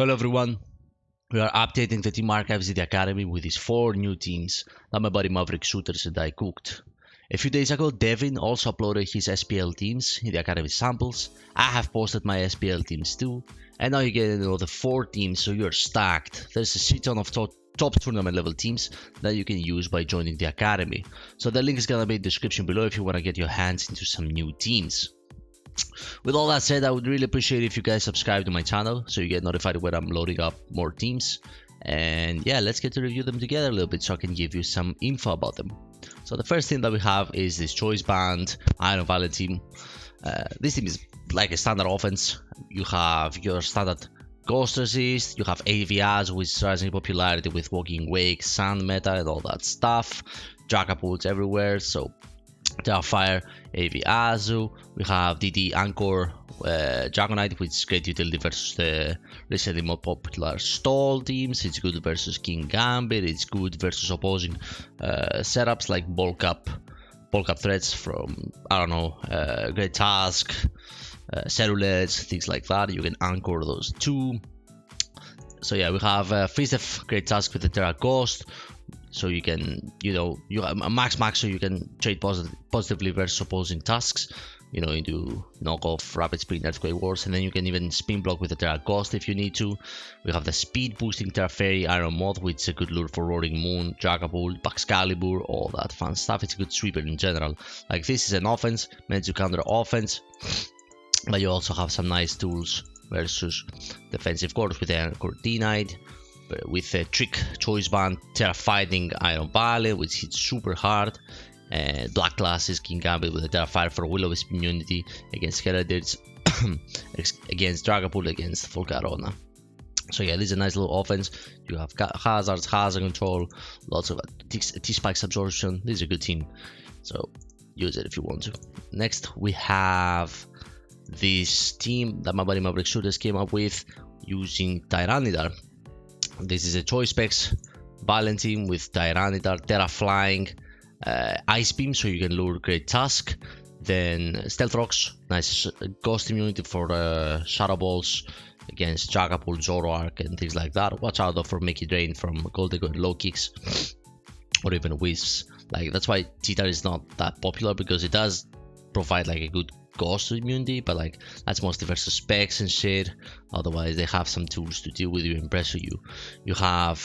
Hello everyone, we are updating the team archives in the academy with these 4 new teams that my buddy Maverick Shooters and I cooked. A few days ago, Devin also uploaded his SPL teams in the academy samples. I have posted my SPL teams too, and now you get the 4 teams, so you're stacked. There's a shit ton of top tournament level teams that you can use by joining the academy. So the link is gonna be in the description below if you want to get your hands into some new teams. With all that said, I would really appreciate if you guys subscribe to my channel so you get notified when I'm loading up more teams. And yeah, let's get to review them together a little bit so I can give you some info about them. So the first thing that we have is this Choice Band Iron Valley team. This team is like a standard offense. You have your standard Ghost Resist, you have AVAs, which is rising in popularity with Walking Wake, Sand Meta and all that stuff. Dragapults everywhere, so Fire, AV Azu, we have DD Anchor, Dragonite, which is great utility versus the recently more popular Stall teams. It's good versus King Gambit, it's good versus opposing setups like bulk up threats from, I don't know, Great Task, Cellulets, things like that. You can anchor those too. So yeah, we have Freeze Great Task with the Terra Ghost. So you can, you have a max so you can trade positively versus opposing tasks, into knockoff, rapid sprint, earthquake wars, and then you can even spin block with the Terra Ghost if you need to. We have the speed boosting Terra Fairy, Iron Moth, which is a good lure for Roaring Moon, Dragapult, Excalibur, all that fun stuff. It's a good sweeper in general. Like, this is an offense meant to counter offense, but you also have some nice tools versus defensive cores with the Anchor D-Knight, with a Trick, Choice Band, Terra Fighting, Iron Valley, which hits super hard, and Black Glasses, King Gambit with a Terra Fire for Will-O-Wisp immunity against Heredids, against Dragapult, against Volcarona. So yeah, this is a nice little offense. You have hazards, hazard control, lots of T-Spikes absorption. This is a good team, so use it if you want to. Next, we have this team that my buddy Maverick Shooters came up with using Tyranitar. This is a Choice Specs Violent team with Tyranitar, Terra Flying, Ice Beam, so you can lure Great Task, then Stealth Rocks, nice Ghost immunity for Shadow Balls against Dragapult, Zoroark, and things like that. Watch out though for Mickey Drain from Goldego and Low Kicks, or even Wisps. Like, that's why Titar is not that popular, because it does provide like a good Ghost immunity, but like, that's mostly versus specs and shit. Otherwise, they have some tools to deal with you and pressure you. You have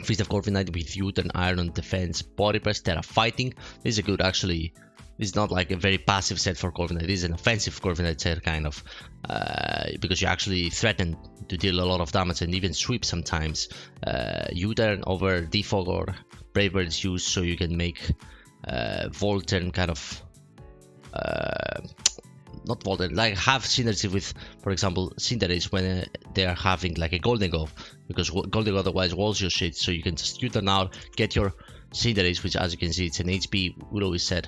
Feast of Corviknight with Youth and Iron Defense, Body Press, Terra Fighting. This is a good, actually. This is not like a very passive set for Corviknight. This is an offensive Corviknight set, kind of, because you actually threaten to deal a lot of damage and even sweep sometimes. U-turn over Defog or Brave Bird is used, so you can make Volturn kind of. Not Volturn, like have synergy with, for example, Cinderace when they are having like a Golden Glove, because Golden Glove otherwise walls your shit, so you can just U-turn out, get your Cinderace, which as you can see it's an HP, we always said,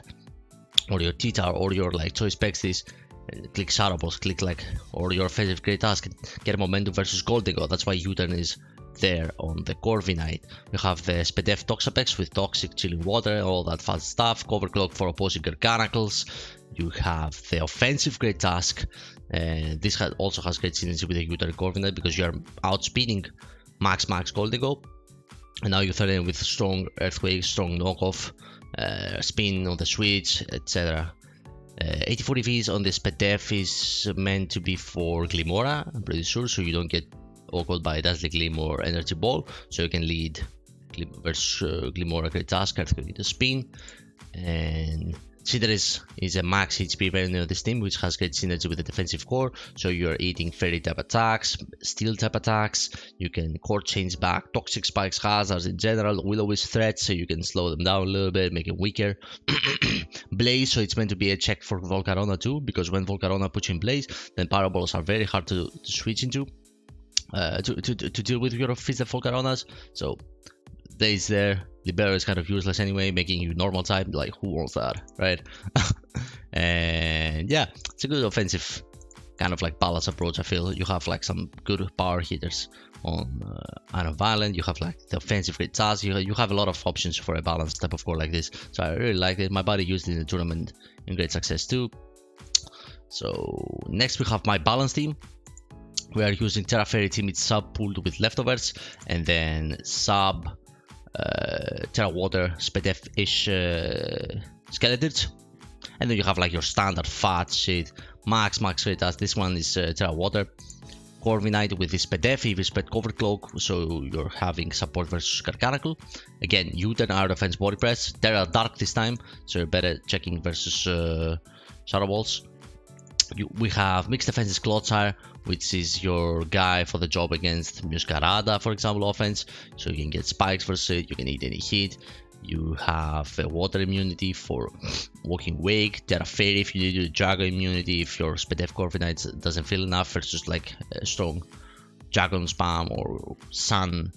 or your T-Tower, or your like Choice Specs this, and click Shadow Balls, click like, or your offensive Great Task, and get a momentum versus Golden Glove. That's why U-turn is there on the Corviknight. You have the Spedef Toxapex with Toxic, Chilling Water, all that fun stuff, Cover Cloak for opposing Garganacles. You have the offensive Great Task, and this also has great synergy with the U-turn Corviknight, because you are outspeeding max Golden Go, and now you throw in with strong Earthquake, strong knockoff, spin on the switch, etc. 84 EVs on the Spedef is meant to be for Glimora, I'm pretty sure, so you don't get awkward by Dazzling Gleam or Energy Ball, so you can lead versus Glimora Great Task, Earthquake into spin. And Cinderace is a max HP variant of this team, which has great synergy with the defensive core, so you're eating fairy type attacks, steel type attacks, you can core change back, toxic spikes, hazards in general, Will-O-Wisp threats, so you can slow them down a little bit, make it weaker. Blaze, so it's meant to be a check for Volcarona too, because when Volcarona puts you in Blaze, then Paraballs are very hard to switch into, to deal with your Feast of Volcaronas. So Blaze there. Libero is kind of useless anyway, making you normal type. Like, who wants that, right? And yeah, it's a good offensive kind of like balance approach. I feel you have like some good power hitters on Iron Violent. You have like the offensive Great Task. You have a lot of options for a balanced type of core like this. So I really like it. My buddy used it in the tournament in great success too. So next we have my balance team. We are using Terra Fairy team, it's sub pooled with leftovers, and then sub Terra Water, Spedef-ish Skeletons. And then you have like your standard fat shit, max Veritas. This one is Terra Water. Corviknight with this Spedef, if you spread Cover Cloak, so you're having support versus Garganacle. Again, U-turn, Air Defense, Body Press. Terra Dark this time, so you're better checking versus Shadow Balls. We have Mixed Defenses Clotsire, which is your guy for the job against Muscarada, for example, offense. So you can get spikes versus it, you can eat any hit. You have water immunity for Walking Wake, Terra Fairy if you need your Dragon immunity, if your Spedef Corviknight doesn't feel enough versus like a strong Dragon spam or Sun,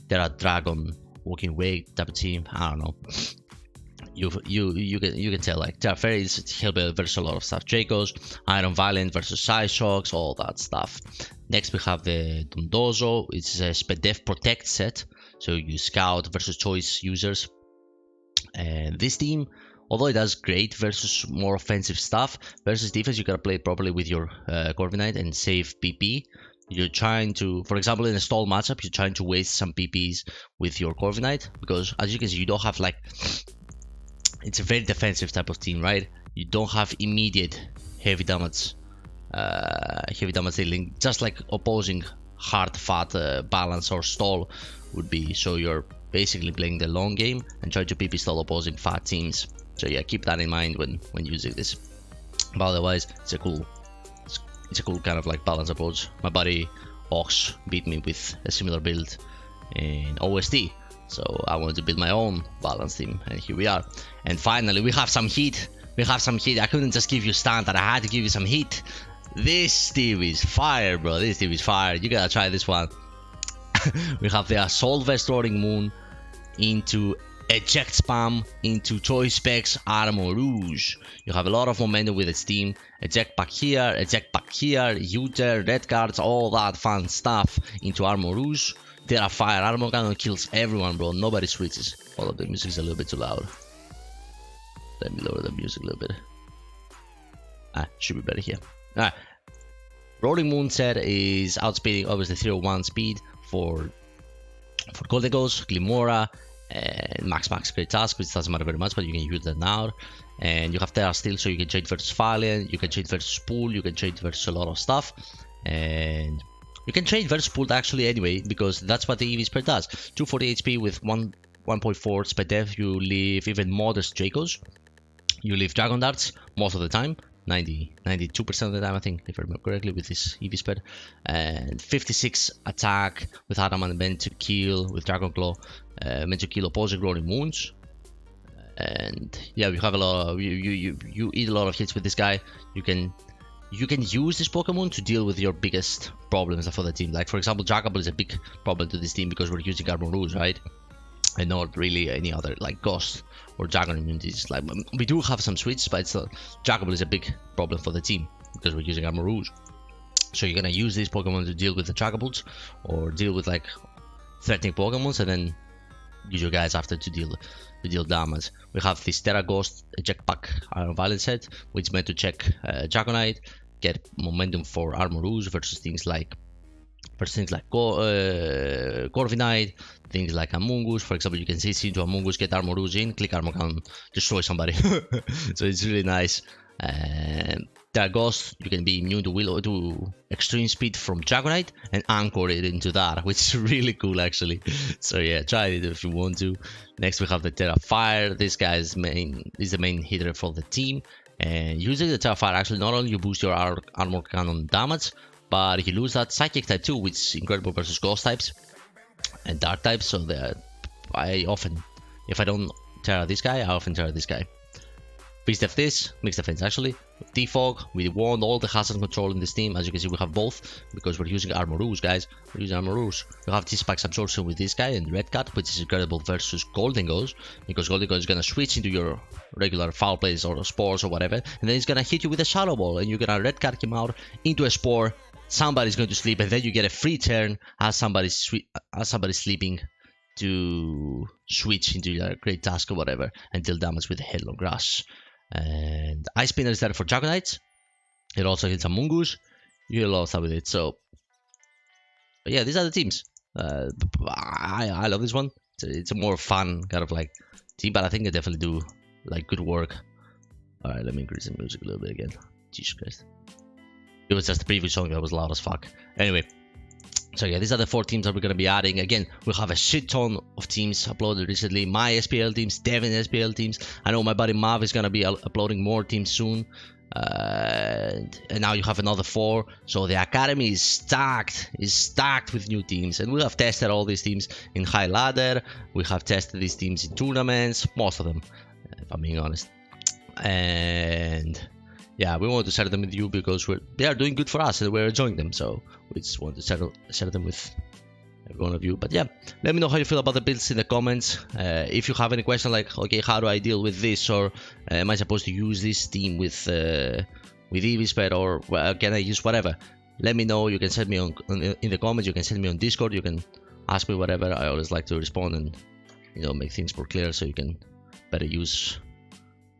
Terra Dragon, Walking Wake type of team. I don't know. You can tell like Terra Fairy is Hillbilly versus a lot of stuff. Dracos, Iron Valiant versus Psyshocks, all that stuff. Next we have the Dondozo. It's a Spedef Protect set, so you scout versus choice users. And this team, although it does great versus more offensive stuff, versus defense you gotta play it properly with your Corviknight and save PP. You're trying to, for example, in a stall matchup, you're trying to waste some PPs with your Corviknight, because as you can see, you don't have like, it's a very defensive type of team, right? You don't have immediate heavy damage dealing, just like opposing hard fat balance or stall would be. So you're basically playing the long game and try to PP stall opposing fat teams. So yeah, keep that in mind when using this. But otherwise, it's a cool kind of like balance approach. My buddy Ox beat me with a similar build in OST, so I wanted to build my own balance team, and here we are. And finally, we have some heat. I couldn't just give you standard, I had to give you some heat. This team is fire, bro. This team is fire. You gotta try this one. We have the Assault Vest Roaring Moon into Eject Spam into Choice Specs Armor Rouge. You have a lot of momentum with this team. Eject back here, U-turn, red cards, all that fun stuff into Armor Rouge. Terra Fire Armor Cannon kills everyone, bro. Nobody switches. Although the music is a little bit too loud. Let me lower the music a little bit. Should be better here. Alright. Roaring Moon set is outspeeding obviously 301 speed for Golden Ghost, Glimora, and Max Great Task, which doesn't matter very much, but you can use that now. And you have Terra Steel, so you can trade versus Valiant, you can trade versus Pool, you can trade versus a lot of stuff. And you can trade versus Pool actually anyway, because that's what the EV spread does. 240 HP with 1.4 speed depth, you leave even modest Dracos. You leave Dragon Darts most of the time. 92% of the time, I think, if I remember correctly, with this EV spread. And 56 attack with Adamant meant to kill, with Dragon Claw meant to kill opposing Roaring Moons. And yeah, you have a lot of, you eat a lot of hits with this guy. You can use this Pokemon to deal with your biggest problems for the team. Like for example, Dragapult is a big problem to this team because we're using Armor Rouge, right? And not really any other like Ghost or Dragon immunities. Like we do have some switch, but it's Dragapult is a big problem for the team because we're using Armor Rouge. So you're gonna use these Pokemon to deal with the Dragapults or deal with like threatening Pokemons, and then use your guys after to deal damage. We have this Terra Ghost Eject Pack Iron Valiant set, which is meant to check Dragonite, get momentum for Armor Rouge versus things like Corviknight, things like Amoonguss. For example, you can see into Amoonguss, get Armor Rouge in, click Armor Cannon, destroy somebody. So it's really nice. Terra Ghost, you can be immune to extreme speed from Dragonite and anchor it into that, which is really cool actually. So yeah, try it if you want to. Next we have the Terra Fire. This guy is the main hitter for the team. And using the Terra Fire, actually not only you boost your Armor Cannon damage, but you lose that Psychic type too, which is incredible versus Ghost types and Dark types. So I often, if I don't Terra this guy, I often Terra this guy. Mixed defense actually. Defog, we want all the hazard control in this team. As you can see, we have both because we're using Armor Rouge, guys. We're using Armor Rouge. We have T-Spikes Absorption with this guy and Red Cat, which is incredible versus Golden Ghost, because Golden Ghost is gonna switch into your regular Foul Plays or Spores or whatever, and then it's gonna hit you with a Shadow Ball, and you're gonna Red Cat him out into a Spore. Somebody's going to sleep, and then you get a free turn as somebody's sleeping to switch into your Great Task or whatever and deal damage with the Headlong Grass. And Ice Spinner is there for Dragonites. It also hits Amoonguss. You get a lot of stuff with it. So But yeah, these are the teams. I love this one. It's a more fun kind of like team, but I think they definitely do like good work. All right, let me increase the music a little bit again. Jesus Christ. It was just the previous song that was loud as fuck. Anyway, so yeah, these are the 4 teams that we're gonna be adding. Again, we'll have a shit ton of teams uploaded recently. My SPL teams, Devin SPL teams. I know my buddy Mav is gonna be uploading more teams soon. And now you have another 4. So the academy is stacked with new teams, and we have tested all these teams in high ladder. We have tested these teams in tournaments, most of them, if I'm being honest. And yeah, we want to share them with you because they are doing good for us and we're enjoying them. So we just want to share them with every one of you. But yeah, let me know how you feel about the builds in the comments. If you have any question like, okay, how do I deal with this, or am I supposed to use this team with Evisper, or can I use whatever? Let me know. You can send me in the comments. You can send me on Discord. You can ask me whatever. I always like to respond and make things more clear so you can better use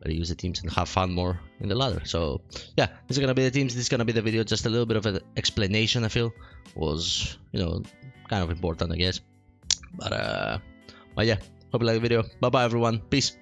the teams and have fun more in the ladder. So yeah, this is gonna be the teams. This is gonna be the video. Just a little bit of an explanation. I feel was kind of important, I guess. But yeah, hope you like the video. Bye bye everyone. Peace.